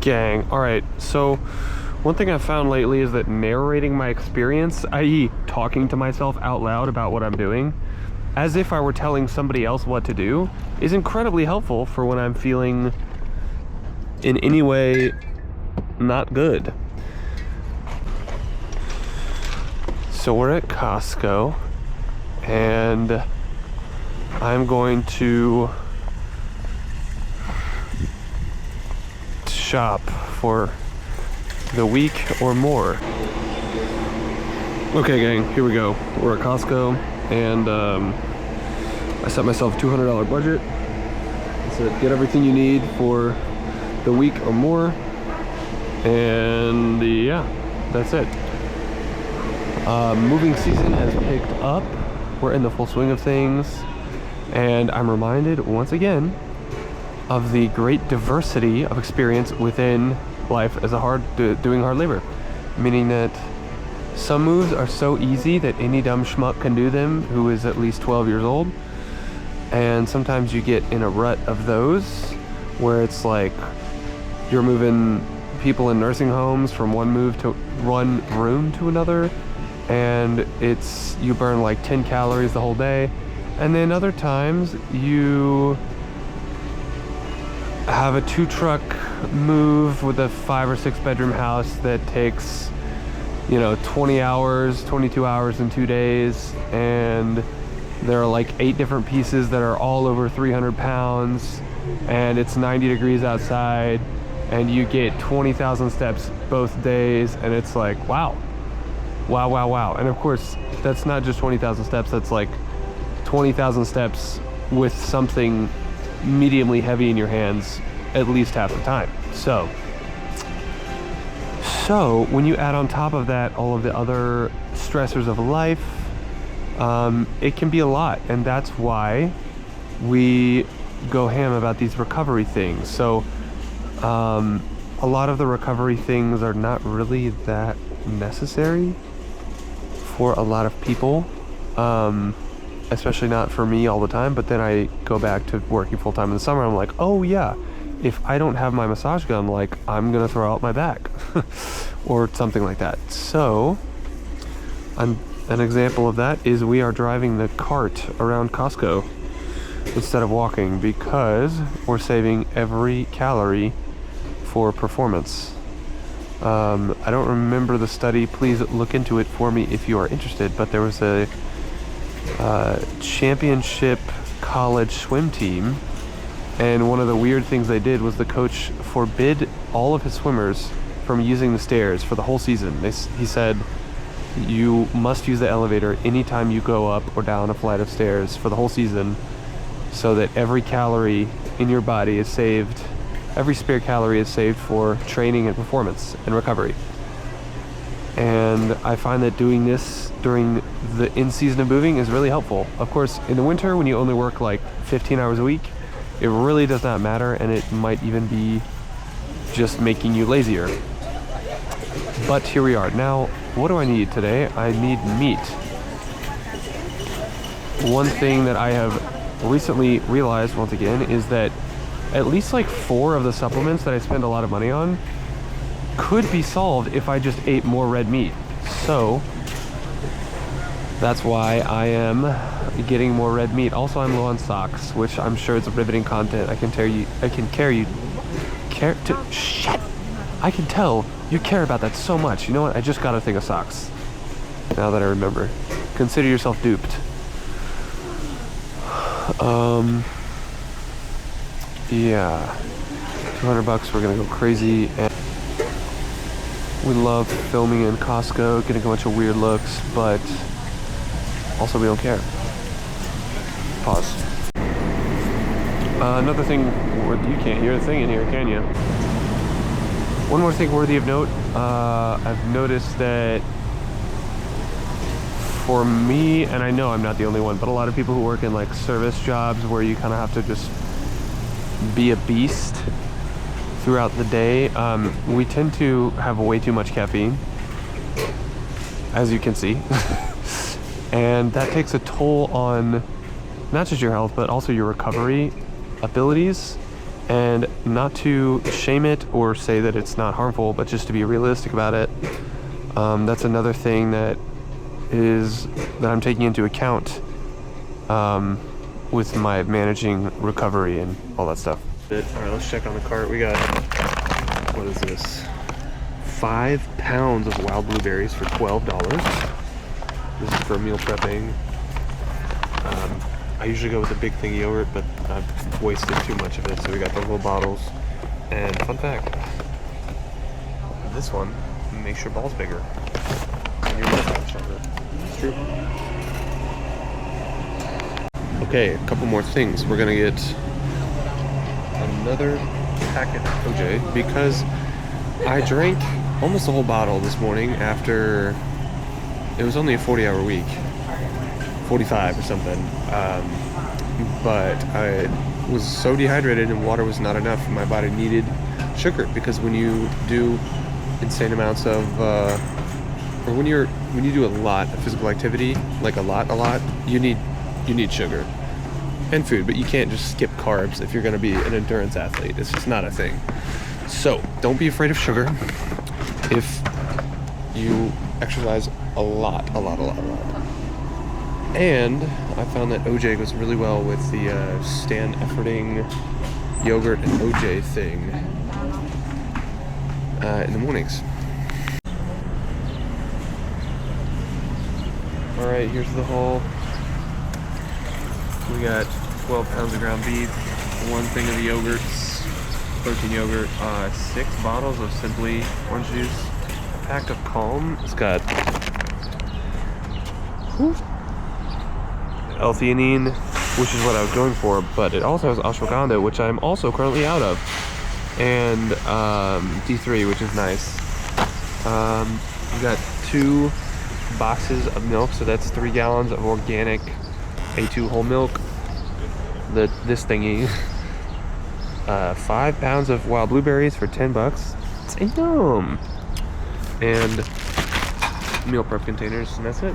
Gang. All right, so one thing I've found lately is that narrating my experience, i.e. talking to myself out loud about what I'm doing, as if I were telling somebody else what to do, is incredibly helpful for when I'm feeling in any way not good. So we're at Costco, and I'm going to shop for the week or more. Okay gang, here we go. We're at Costco, and I set myself a $200 budget. I said get everything you need for the week or more, and yeah, that's it. Moving season has picked up. We're in the full swing of things, and I'm reminded once again of the great diversity of experience within life as doing hard labor. Meaning that some moves are so easy that any dumb schmuck can do them who is at least 12 years old. And sometimes you get in a rut of those where it's like you're moving people in nursing homes from one room to another, and you burn like 10 calories the whole day. And then other times you have a 2-truck move with a 5 or 6 bedroom house that takes 20 hours, 22 hours in 2 days, and there are like 8 different pieces that are all over 300 pounds, and it's 90 degrees outside, and you get 20,000 steps both days, and it's like wow. And of course that's not just 20,000 steps, that's like 20,000 steps with something mediumly heavy in your hands at least half the time. So when you add on top of that all of the other stressors of life, it can be a lot, and that's why we go ham about these recovery things. So a lot of the recovery things are not really that necessary for a lot of people, especially not for me all the time. But then I go back to working full-time in the summer, I'm like, oh yeah, if I don't have my massage gun, like I'm gonna throw out my back or something like that. So an example of that is we are driving the cart around Costco instead of walking, because we're saving every calorie for performance. I don't remember the study, please look into it for me if you are interested, but there was a championship college swim team, and one of the weird things they did was the coach forbid all of his swimmers from using the stairs for the whole season. He said you must use the elevator anytime you go up or down a flight of stairs for the whole season, so that every calorie in your body is saved, every spare calorie is saved for training and performance and recovery. And I find that doing this during the in-season of moving is really helpful. Of course, in the winter, when you only work like 15 hours a week, it really does not matter, and it might even be just making you lazier. But here we are. Now, what do I need today? I need meat. One thing that I have recently realized, once again, is that at least like 4 of the supplements that I spend a lot of money on could be solved if I just ate more red meat. So that's why I am getting more red meat. Also, I'm low on socks, which I'm sure is riveting content. I can tell you care about that so much. You know what? I just got a thing of socks. Now that I remember. Consider yourself duped. Yeah. $200, we're gonna go crazy. And we love filming in Costco, getting a bunch of weird looks, but also we don't care. Pause. Another thing, you can't hear a thing in here, can you? One more thing worthy of note. I've noticed that for me, and I know I'm not the only one, but a lot of people who work in like service jobs where you kind of have to just be a beast throughout the day, we tend to have way too much caffeine, as you can see. And that takes a toll on not just your health, but also your recovery abilities. And not to shame it or say that it's not harmful, but just to be realistic about it. That's another thing that I'm taking into account with my managing recovery and all that stuff. All right, let's check on the cart. We got, what is this? 5 pounds of wild blueberries for $12. This is for meal prepping. I usually go with a big thing of yogurt, but I've wasted too much of it, so we got the little bottles. And fun fact, this one makes your balls bigger and your muscles stronger. It's true. Okay, a couple more things. We're gonna get another packet of OJ because I drank almost a whole bottle this morning after it was only a 40-hour week, 45 or something. But I was so dehydrated and water was not enough. My body needed sugar because when you do insane amounts of, or when you do a lot of physical activity, like a lot, you need sugar and food, but you can't just skip carbs if you're going to be an endurance athlete. It's just not a thing. So don't be afraid of sugar if you exercise a lot. And I found that OJ goes really well with the Stan Efferding yogurt and OJ thing in the mornings. Alright, here's the haul. We got 12 pounds of ground beef, 1 thing of the yogurts, protein yogurt, 6 bottles of Simply orange juice, a pack of Calm. It's got L-theanine, which is what I was going for, but it also has ashwagandha, which I'm also currently out of, and D3, which is nice. We got 2 boxes of milk, so that's 3 gallons of organic A2 whole milk. This thingy. 5 pounds of wild blueberries for $10. Damn. And meal prep containers, and that's it.